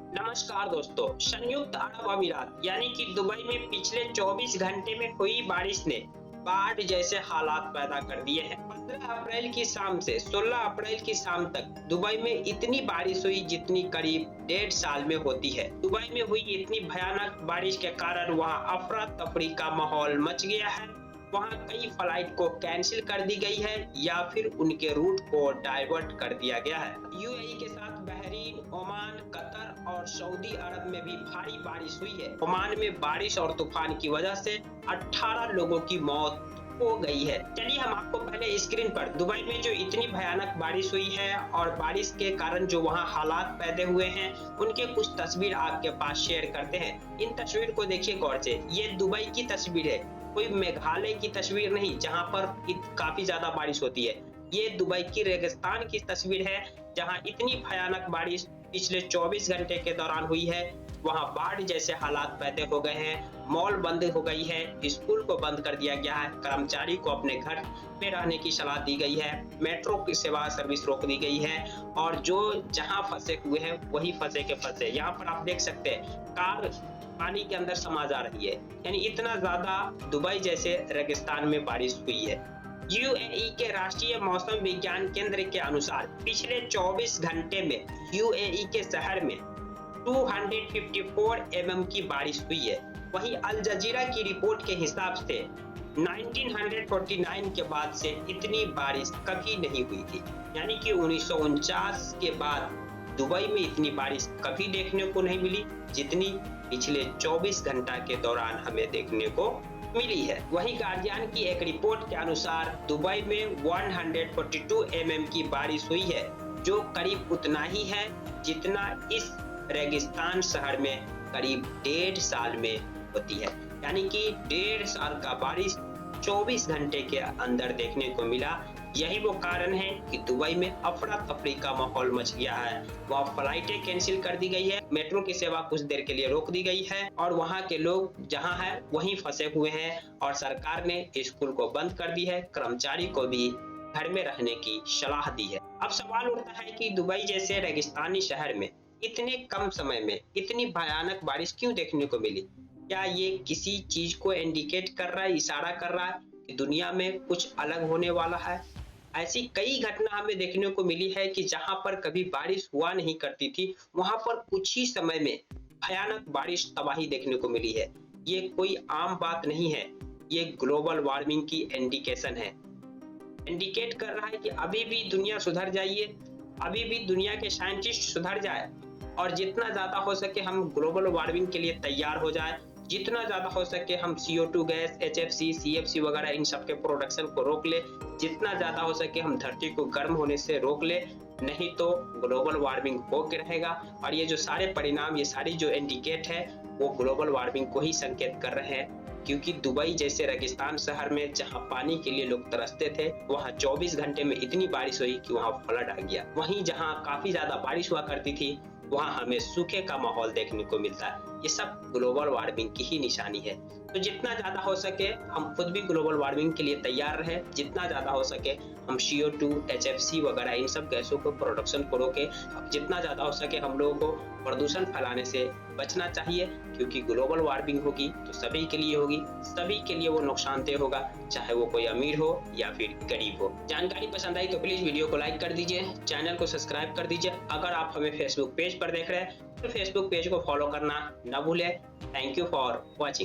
नमस्कार दोस्तों। संयुक्त अरब अमीरात यानी कि दुबई में पिछले 24 घंटे में हुई बारिश ने बाढ़ जैसे हालात पैदा कर दिए हैं। 15 अप्रैल की शाम से 16 अप्रैल की शाम तक दुबई में इतनी बारिश हुई जितनी करीब 1.5 साल में होती है। दुबई में हुई इतनी भयानक बारिश के कारण वहां अफरा तफरी का माहौल मच गया है। वहां कई फ्लाइट को कैंसिल कर दी गई है या फिर उनके रूट को डाइवर्ट कर दिया गया है। यूएई के साथ बहरीन, ओमान, कतर और सऊदी अरब में भी भारी बारिश हुई है। ओमान में बारिश और तूफान की वजह से 18 लोगों की मौत हो गई है। चलिए हम आपको पहले स्क्रीन पर दुबई में जो इतनी भयानक बारिश हुई है और बारिश के कारण जो वहां हालात पैदा हुए हैं उनके कुछ तस्वीर आपके पास शेयर करते हैं। इन तस्वीर को देखिए गौर से। ये दुबई की तस्वीर है, कोई मेघालय की तस्वीर नहीं जहां पर काफी ज्यादा बारिश होती है। ये दुबई की रेगिस्तान की तस्वीर है जहां इतनी भयानक बारिश पिछले 24 घंटे के दौरान हुई है। वहां बाढ़ जैसे हालात पैदा हो गए हैं, मॉल बंद हो गई है, स्कूल को बंद कर दिया गया है, कर्मचारी को अपने घर में रहने की सलाह दी गई है, मेट्रो की सेवा सर्विस रोक दी गई है और जो जहां फंसे हुए हैं वही फंसे के फंसे। यहाँ पर आप देख सकते हैं कार पानी के अंदर समा जा रही है, यानी इतना ज्यादा दुबई जैसे रेगिस्तान में बारिश हुई है। यूएई के राष्ट्रीय मौसम विज्ञान केंद्र के अनुसार पिछले 24 घंटे में यूएई के शहर में 254 mm की बारिश हुई है। वहीं अल जजीरा की रिपोर्ट के हिसाब से 1949 के बाद से इतनी बारिश कभी नहीं हुई थी, यानी कि 1949 के बाद दुबई में इतनी बारिश कभी देखने को नहीं मिली जितनी पिछले 24 घंटा के दौरान हमें देखने को मिली है। वहीं गार्जियन की एक रिपोर्ट के अनुसार दुबई में 142 mm की बारिश हुई है, जो करीब उतना ही है जितना इस रेगिस्तान शहर में करीब 1.5 साल में होती है। यानी कि 1.5 साल का बारिश 24 घंटे के अंदर देखने को मिला। यही वो कारण है कि दुबई में अफरा तफरी का माहौल मच गया है। वहाँ फ्लाइटें कैंसिल कर दी गई है, मेट्रो की सेवा कुछ देर के लिए रोक दी गई है और वहाँ के लोग जहाँ है वहीं फंसे हुए हैं और सरकार ने स्कूल को बंद कर दी है, कर्मचारी को भी घर में रहने की सलाह दी है। अब सवाल उठता है कि दुबई जैसे रेगिस्तानी शहर में इतने कम समय में इतनी भयानक बारिश क्यों देखने को मिली? क्या ये किसी चीज को इंडिकेट कर रहा है, इशारा कर रहा है कि दुनिया में कुछ अलग होने वाला है? ऐसी कई घटना हमें देखने को मिली है कि जहां पर कभी बारिश हुआ नहीं करती थी वहां पर कुछ ही समय में भयानक बारिश तबाही देखने को मिली है। ये कोई आम बात नहीं है, ये ग्लोबल वार्मिंग की इंडिकेशन है। इंडिकेट कर रहा है कि अभी भी दुनिया सुधर जाइए, अभी भी दुनिया के साइंटिस्ट सुधर जाए और जितना ज्यादा हो सके हम ग्लोबल वार्मिंग के लिए तैयार हो जाए। जितना ज्यादा हो सके हम CO2 गैस, HFC, CFC वगैरह इन सब के प्रोडक्शन को रोक ले। जितना ज्यादा हो सके हम धरती को गर्म होने से रोक ले, नहीं तो ग्लोबल वार्मिंग हो के रहेगा। और ये जो सारे परिणाम, ये सारी जो इंडिकेट है वो ग्लोबल वार्मिंग को ही संकेत कर रहे हैं। क्योंकि दुबई जैसे रेगिस्तान शहर में जहां पानी के लिए लोग तरसते थे वहां 24 घंटे में इतनी बारिश हुई कि वहां फ्लड आ गया। वहीं जहां काफी ज्यादा बारिश हुआ करती थी वहां हमें सूखे का माहौल देखने को मिलता है। ये सब ग्लोबल वार्मिंग की ही निशानी है। तो जितना ज्यादा हो सके हम खुद भी ग्लोबल वार्मिंग के लिए तैयार रहे। जितना ज्यादा हो सके हम CO2, HFC वगैरह इन सब गैसों को प्रोडक्शन को रोके। जितना ज्यादा हो सके हम लोगों को प्रदूषण फैलाने से बचना चाहिए, क्योंकि ग्लोबल वार्मिंग होगी तो सभी के लिए होगी, सभी के लिए वो नुकसानदेह होगा, चाहे वो कोई अमीर हो या फिर गरीब हो। जानकारी पसंद आई तो प्लीज वीडियो को लाइक कर दीजिए, चैनल को सब्सक्राइब कर दीजिए। अगर आप हमें फेसबुक पेज पर देख रहे हैं तो फेसबुक पेज को फॉलो करना न भूलें। Thank you for watching.